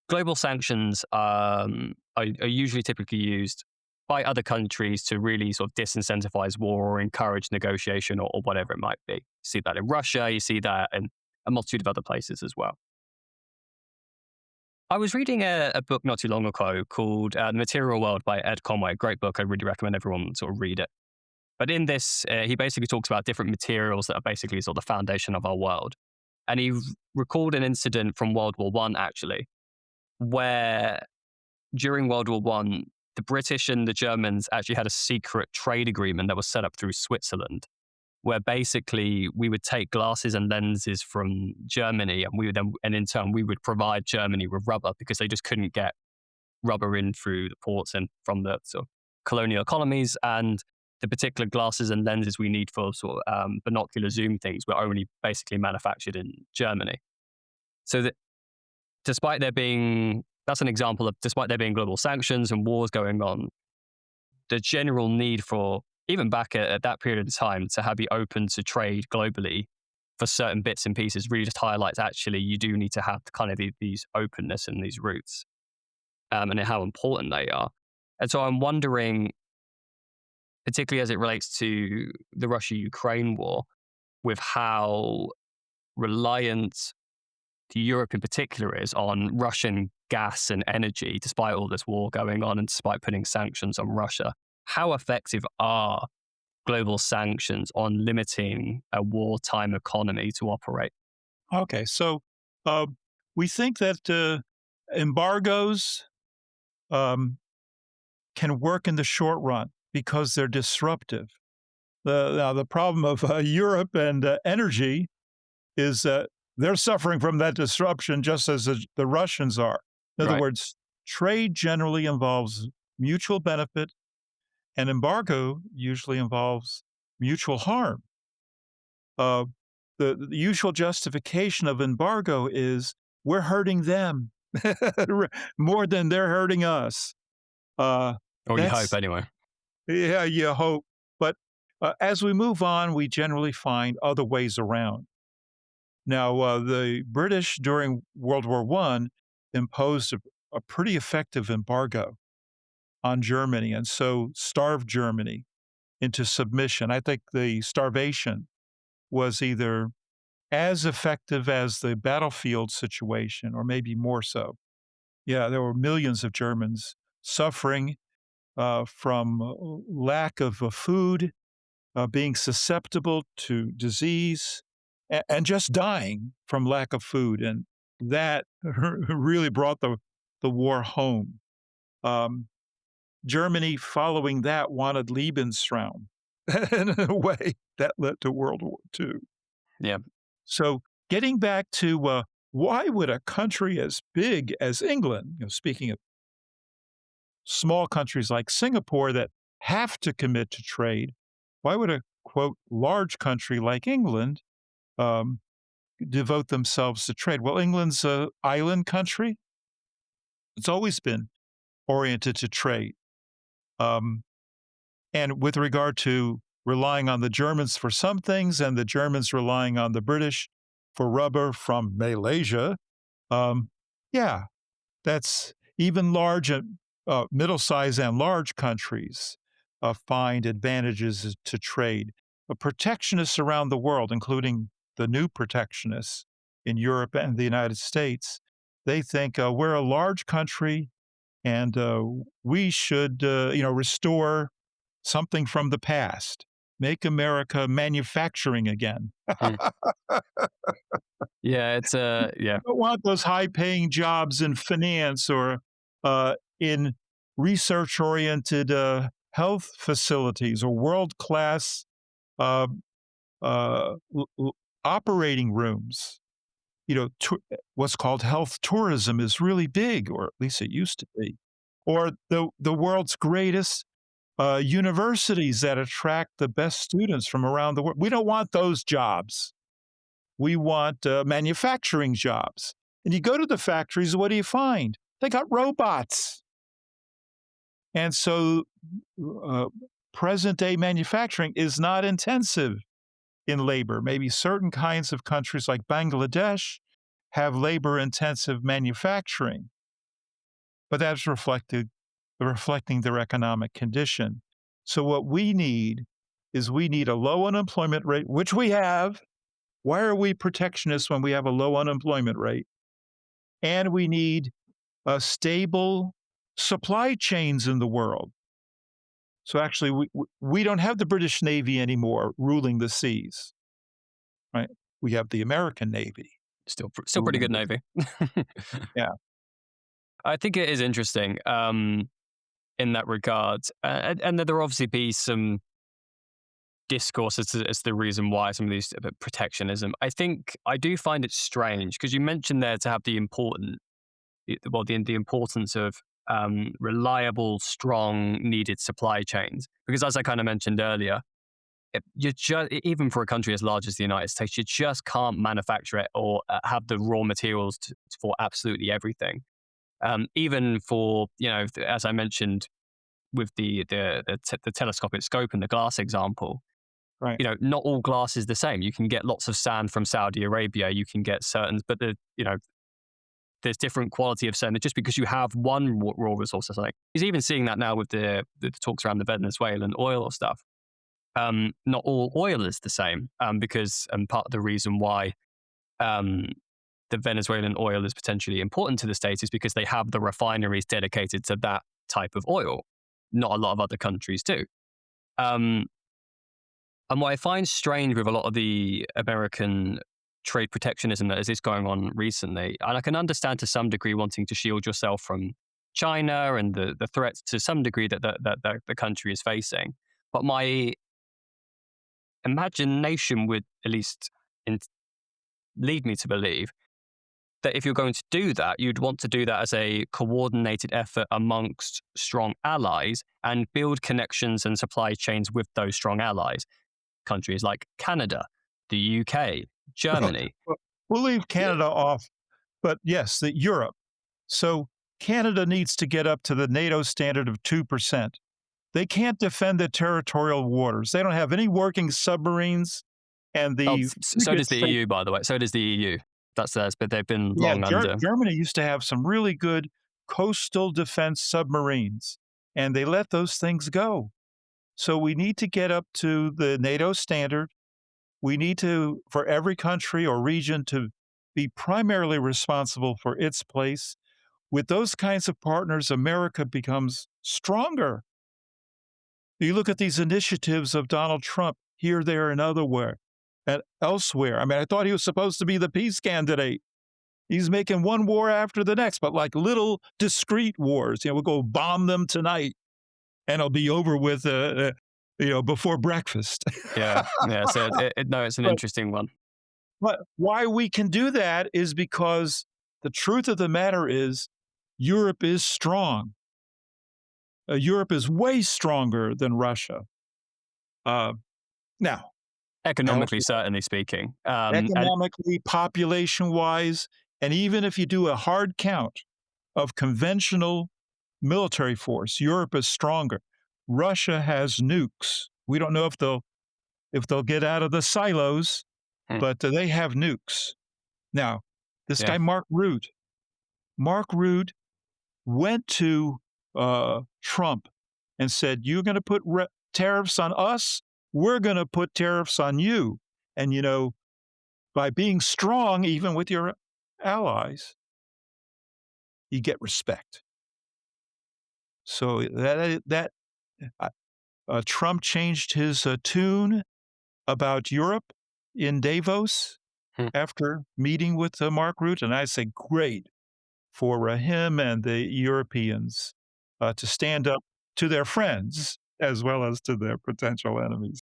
global sanctions are usually typically used by other countries to really sort of disincentivize war or encourage negotiation or whatever it might be. You see that in Russia, you see that in a multitude of other places as well. I was reading a book not too long ago called The Material World by Ed Conway. Great book. I really recommend everyone sort of read it. But in this, he basically talks about different materials that are basically sort of the foundation of our world. And he recalled an incident from World War One, actually, where during World War One, the British and the Germans actually had a secret trade agreement that was set up through Switzerland, where basically we would take glasses and lenses from Germany, and we would then, and in turn, we would provide Germany with rubber because they just couldn't get rubber in through the ports and from the sort of colonial economies. And the particular glasses and lenses we need for sort of binocular zoom things were only basically manufactured in Germany. So that despite there being, that's an example of, despite there being global sanctions and wars going on, the general need for, even back at that period of time, to be open to trade globally for certain bits and pieces really just highlights actually you do need to have kind of these openness and these routes, and how important they are. And so I'm wondering, particularly as it relates to the Russia-Ukraine war, with how reliant Europe in particular is on Russian gas and energy, despite all this war going on and despite putting sanctions on Russia. How effective are global sanctions on limiting a wartime economy to operate? Okay, so uh, we think that embargoes um, can work in the short run because they're disruptive. Now, the problem of Europe and energy is that they're suffering from that disruption just as the Russians are. In other Right. words, trade generally involves mutual benefit, and embargo usually involves mutual harm. Uh, the usual justification of embargo is we're hurting them more than they're hurting us. Uh, Or you hope that's, anyway. yeah, you hope. But as we move on, we generally find other ways around. Now, the British during World War One imposed a pretty effective embargo on Germany and so starved Germany into submission. I think the starvation was either as effective as the battlefield situation, or maybe more so. Yeah, there were millions of Germans suffering from lack of food, being susceptible to disease, and just dying from lack of food. And that really brought the war home. Um, Germany, following that, wanted Lebensraum. And in a way, that led to World War II. Yeah. So, getting back to why would a country as big as England, speaking of small countries like Singapore that have to commit to trade, why would a quote large country like England um, devote themselves to trade? Well, England's a island country. It's always been oriented to trade. Um, and with regard to relying on the Germans for some things and the Germans relying on the British for rubber from Malaysia, um, yeah, that's even large and middle-sized and large countries find advantages to trade. Protectionists around the world, including the new protectionists in Europe and the United States, they think we're a large country and we should, restore something from the past, make America manufacturing again. Mm. Yeah, it's yeah. Don't want those high-paying jobs in finance or in research-oriented health facilities or world-class uh, operating rooms. What's called health tourism is really big, or at least it used to be. Or the world's greatest universities that attract the best students from around the world. We don't want those jobs. We want manufacturing jobs. And you go to the factories, what do you find? They got robots. And so uh, present day manufacturing is not intensive in labor. Maybe certain kinds of countries like Bangladesh have labor intensive manufacturing. but that's reflecting their economic condition. So what we need is we need a low unemployment rate, which we have. Why are we protectionists when we have a low unemployment rate? And we need stable supply chains in the world. So actually, we don't have the British Navy anymore ruling the seas, right? We have the American Navy Still pretty ruling good the navy. yeah, I think it is interesting in that regard, and that there will obviously be some discourse as the reason why some of these protectionism. I think I do find it strange because you mentioned there to have the importance of reliable, strong, needed supply chains. Because as I kind of mentioned earlier, you just even for a country as large as the United States, you just can't manufacture it or have the raw materials for absolutely everything. Even for as I mentioned with the telescopic scope and the glass example, right. not all glass is the same. You can get lots of sand from Saudi Arabia. You can get certain, but there's different quality of sand just because you have one raw resource or something. He's even seeing that now with the talks around the Venezuelan oil stuff. Not all oil is the same because part of the reason why um, the Venezuelan oil is potentially important to the States is because they have the refineries dedicated to that type of oil. Not a lot of other countries do. Um, and what I find strange with a lot of the American trade protectionism that is going on recently, and I can understand to some degree wanting to shield yourself from China and the threats to some degree that the country is facing. But my imagination would at least in, lead me to believe that if you're going to do that, you'd want to do that as a coordinated effort amongst strong allies and build connections and supply chains with those strong allies. Countries like Canada, the UK, Well, Germany. we'll leave Canada off, but yes, the Europe. So Canada needs to get up to the NATO standard of 2%. They can't defend their territorial waters. They don't have any working submarines, and Oh, the so does frigates the they EU, by the way. So does the EU. That's theirs, but they've been yeah, long under. Germany used to have some really good coastal defense submarines, and they let those things go. So we need to get up to the NATO standard. We need to, for every country or region to be primarily responsible for its place. With those kinds of partners, America becomes stronger. You look at these initiatives of Donald Trump here, there, and otherwhere, and elsewhere. I mean, I thought he was supposed to be the peace candidate. He's making one war after the next, but like little discrete wars. We'll go bomb them tonight, and it'll be over with, before breakfast. Yeah, yeah. So no, it's an but interesting one. but why we can do that is because the truth of the matter is, Europe is strong. Europe is way stronger than Russia. Uh, now, I Economically, also certainly speaking. And economically, population-wise, and even if you do a hard count of conventional military force, Europe is stronger. Russia has nukes. We don't know if they'll get out of the silos, hmm, but they have nukes. Now, this yeah, guy Mark Rutte went to Trump and said, "You're going to put tariffs on us. We're going to put tariffs on you." And by being strong, even with your allies, you get respect. So uh, Trump changed his tune about Europe in Davos hmm, after meeting with Mark Rutte, and I say great for him and the Europeans to stand up to their friends as well as to their potential enemies.